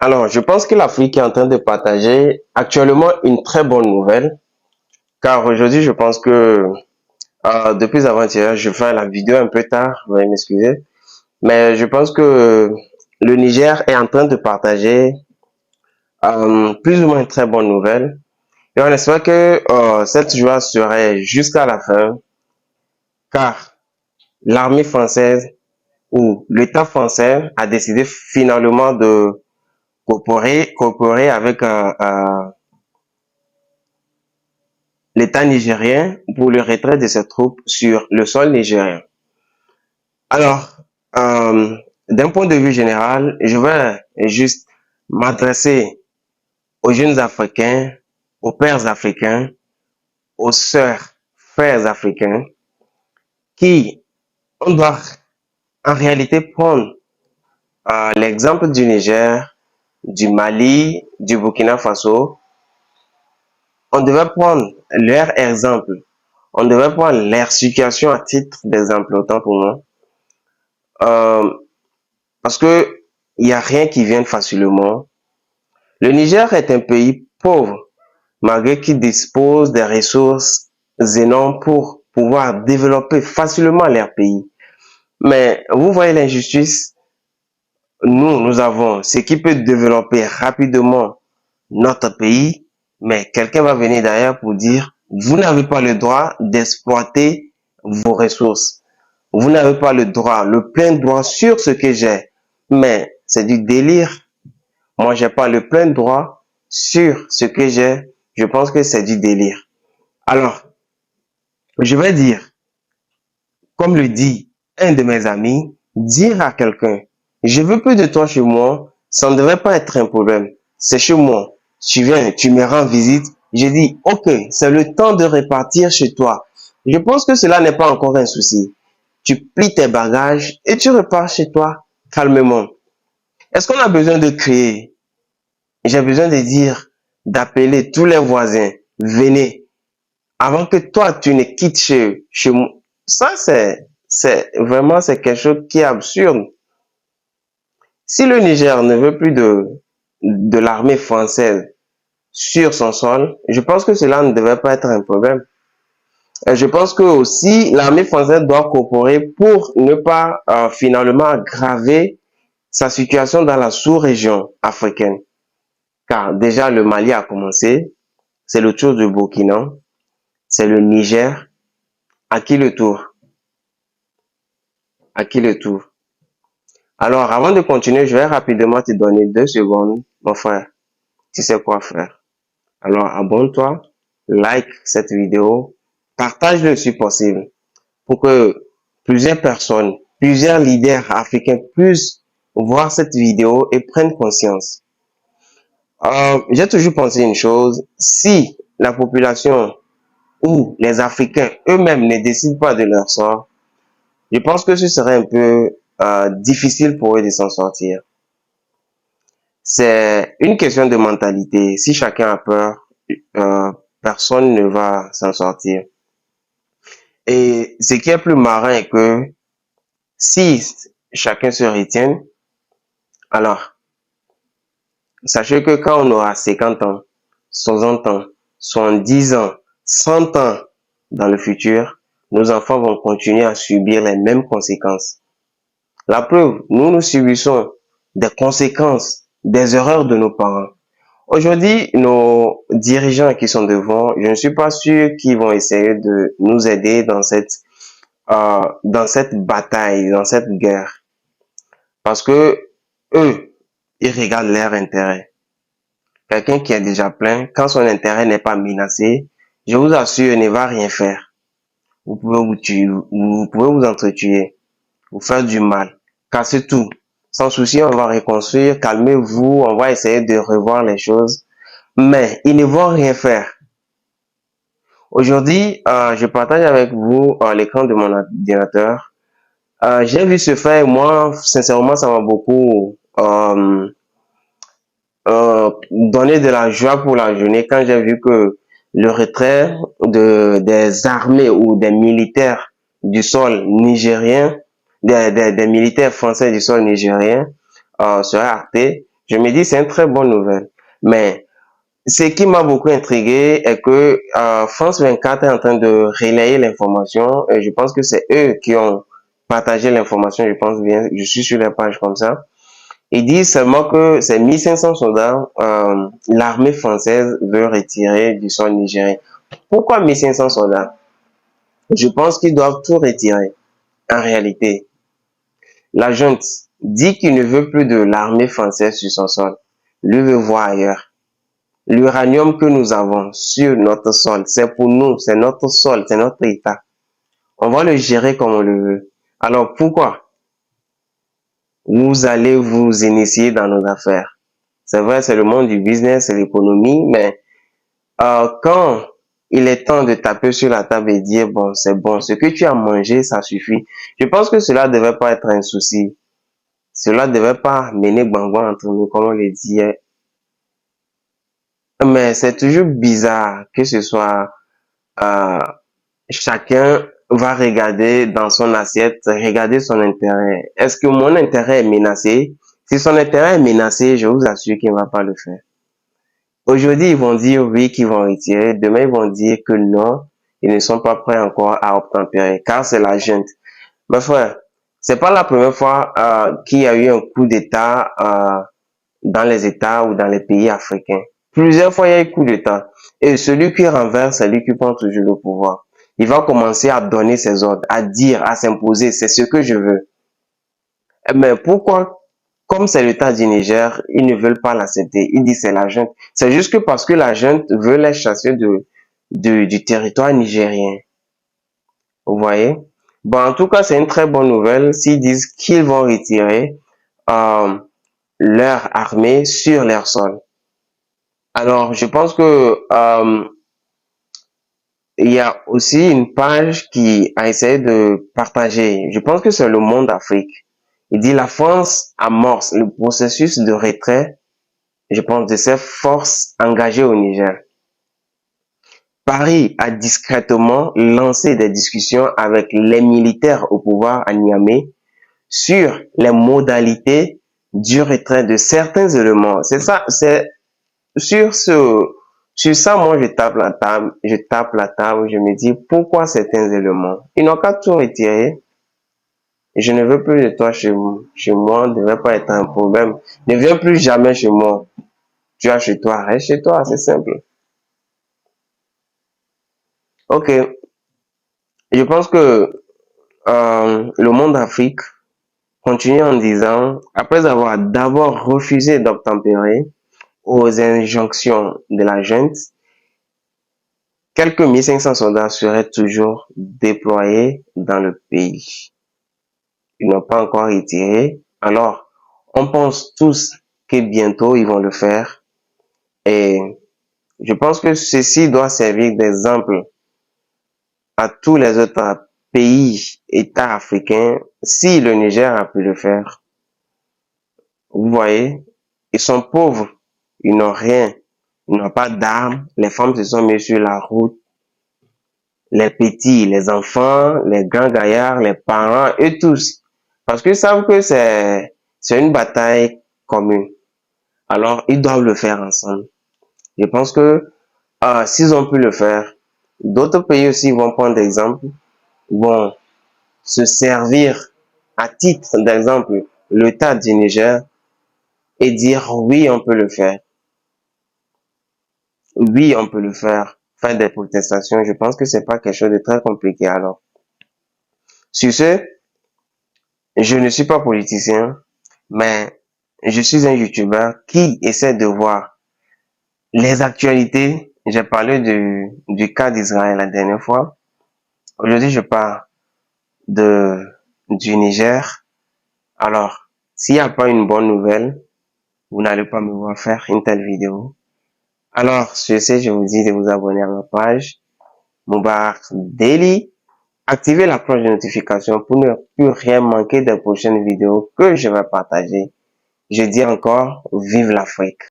Alors, je pense que l'Afrique est en train de partager actuellement une très bonne nouvelle, car aujourd'hui, je pense que depuis avant-hier, je fais la vidéo un peu tard, veuillez m'excuser, mais je pense que le Niger est en train de partager plus ou moins une très bonne nouvelle, et on espère que cette joie serait jusqu'à la fin, car l'armée française ou l'État français a décidé finalement de coopérer avec l'État nigérien pour le retrait de ses troupes sur le sol nigérien. Alors, euh, d'un point de vue général, je vais juste m'adresser aux jeunes Africains, aux pères africains, aux sœurs, frères africains, qui, on doit en réalité prendre l'exemple du Niger, du Mali, du Burkina Faso. On devait prendre leur exemple. On devait prendre leur situation à titre d'exemple, autant pour moi. Euh, Parce que il n'y a rien qui vienne facilement. Le Niger est un pays pauvre, malgré qu'il dispose des ressources énormes pour pouvoir développer facilement leur pays. Mais vous voyez l'injustice, nous avons ce qui peut développer rapidement notre pays, mais quelqu'un va venir derrière pour dire, vous n'avez pas le droit d'exploiter vos ressources. Vous n'avez pas le droit, le plein droit sur ce que j'ai. Mais c'est du délire. Moi, j'ai pas le plein droit sur ce que j'ai. Je pense que c'est du délire. Alors, je vais dire, comme le dit un de mes amis, dire à quelqu'un, je veux plus de toi chez moi, ça ne devrait pas être un problème. C'est chez moi. Tu viens, tu me rends visite. Je dis, ok, c'est le temps de repartir chez toi. Je pense que cela n'est pas encore un souci. Tu plies tes bagages et tu repars chez toi calmement. Est-ce qu'on a besoin de créer? J'ai besoin de dire, d'appeler tous les voisins, venez, avant que toi, tu ne quittes chez moi. Ça, c'est vraiment, c'est quelque chose qui est absurde. Si le Niger ne veut plus de l'armée française sur son sol, je pense que cela ne devrait pas être un problème. Et je pense que aussi l'armée française doit coopérer pour ne pas finalement aggraver sa situation dans la sous-région africaine. Car déjà le Mali a commencé, c'est le tour du Burkina, c'est le Niger. À qui le tour? À qui le tour? Alors, avant de continuer, je vais rapidement te donner 2 secondes, mon frère. Tu sais quoi faire. Alors, abonne-toi, like cette vidéo, partage-le si possible pour que plusieurs personnes, plusieurs leaders africains puissent voir cette vidéo et prennent conscience. J'ai toujours pensé une chose, si la population ou les Africains eux-mêmes ne décident pas de leur sort, je pense que ce serait un peu difficile pour eux de s'en sortir. C'est une question de mentalité. Si chacun a peur, euh, personne ne va s'en sortir. Et ce qui est plus marrant est que si chacun se retient, alors sachez que quand on aura 50 ans, 60 ans, 70 ans, 100 ans dans le futur, nos enfants vont continuer à subir les mêmes conséquences. La preuve, nous subissons des conséquences des erreurs de nos parents. Aujourd'hui, nos dirigeants qui sont devant, je ne suis pas sûr qu'ils vont essayer de nous aider dans cette bataille, dans cette guerre. Parce que eux, ils regardent leur intérêt. Quelqu'un qui est déjà plein, quand son intérêt n'est pas menacé, je vous assure, il ne va rien faire. Vous pouvez vous tuer, vous pouvez vous entretuer, vous faire du mal, casser tout. Sans souci, on va reconstruire, calmez-vous, on va essayer de revoir les choses. Mais ils ne vont rien faire. Aujourd'hui, je partage avec vous l'écran de mon ordinateur. J'ai vu ce fait, moi, sincèrement, ça m'a beaucoup donné de la joie pour la journée quand j'ai vu que le retrait des armées ou des militaires du sol nigérien, des militaires français du sol nigérien serait acté. Je me dis, c'est une très bonne nouvelle. Mais ce qui m'a beaucoup intrigué est que France 24 est en train de relayer l'information et je pense que c'est eux qui ont partagé l'information, je pense bien, je suis sur les pages comme ça. Ils disent seulement que ces 1500 soldats, l'armée française veut retirer du sol nigérien. Pourquoi 1500 soldats? Je pense qu'ils doivent tout retirer. En réalité, la junte dit qu'il ne veut plus de l'armée française sur son sol. Lui veut voir ailleurs. L'uranium que nous avons sur notre sol, c'est pour nous, c'est notre sol, c'est notre état. On va le gérer comme on le veut. Alors pourquoi vous allez vous initier dans nos affaires? C'est vrai, c'est le monde du business, c'est l'économie, mais quand il est temps de taper sur la table et dire, bon, c'est bon, ce que tu as mangé, ça suffit. Je pense que cela ne devait pas être un souci. Cela ne devait pas mener bangouin entre nous, comme on le dit. Mais c'est toujours bizarre que ce soit euh, chacun va regarder dans son assiette, regarder son intérêt. Est-ce que mon intérêt est menacé? Si son intérêt est menacé, je vous assure qu'il ne va pas le faire. Aujourd'hui, ils vont dire oui, qu'ils vont retirer. Demain, ils vont dire que non, ils ne sont pas prêts encore à obtempérer, car c'est la junte. Mes frères, c'est pas la première fois qu'il y a eu un coup d'État dans les États ou dans les pays africains. Plusieurs fois, il y a eu coup d'État. Et celui qui renverse, c'est lui qui prend toujours le pouvoir. Il va commencer à donner ses ordres, à dire, à s'imposer, c'est ce que je veux. Mais pourquoi, comme c'est l'État du Niger, ils ne veulent pas l'accepter? Ils disent c'est la junte. C'est juste que parce que la junte veut les chasser du territoire nigérien. Vous voyez? Bon, en tout cas, c'est une très bonne nouvelle s'ils disent qu'ils vont retirer euh, leur armée sur leur sol. Alors, je pense que il y a aussi une page qui a essayé de partager. Je pense que c'est Le Monde Afrique. Il dit la France amorce le processus de retrait, je pense, de ses forces engagées au Niger. Paris a discrètement lancé des discussions avec les militaires au pouvoir à Niamey sur les modalités du retrait de certains éléments. C'est ça, c'est sur ce, sur ça, moi, je tape la table, je me dis, pourquoi certains éléments? Ils n'ont qu'à tout retirer. Je ne veux plus de toi chez moi, ne devrait pas être un problème. Ne viens plus jamais chez moi. Tu as chez toi, reste chez toi, c'est simple. Ok, je pense que le monde Afrique continue en disant, après avoir d'abord refusé d'obtempérer aux injonctions de la junte, quelques 1500 soldats seraient toujours déployés dans le pays. Ils n'ont pas encore retiré. Alors, on pense tous que bientôt ils vont le faire. Et je pense que ceci doit servir d'exemple à tous les autres pays, États africains. Si le Niger a pu le faire, vous voyez, ils sont pauvres, ils n'ont rien, ils n'ont pas d'armes, les femmes se sont mises sur la route, les petits, les enfants, les grands gaillards, les parents, eux tous. Parce qu'ils savent que c'est une bataille commune. Alors, ils doivent le faire ensemble. Je pense que s'ils ont pu le faire, d'autres pays aussi vont prendre d'exemple, vont se servir à titre d'exemple l'État du Niger et dire oui, on peut le faire. Oui, on peut le faire. Faire des protestations, je pense que c'est pas quelque chose de très compliqué alors. Sur ce, je ne suis pas politicien, mais je suis un YouTuber qui essaie de voir les actualités. J'ai parlé du cas d'Israël la dernière fois. Aujourd'hui, je parle du Niger. Alors, s'il n'y a pas une bonne nouvelle, vous n'allez pas me voir faire une telle vidéo. Alors, sur ce, je vous dis de vous abonner à ma page, Moubarak Daily. Activez la cloche de notification pour ne plus rien manquer des prochaines vidéos que je vais partager. Je dis encore, vive l'Afrique!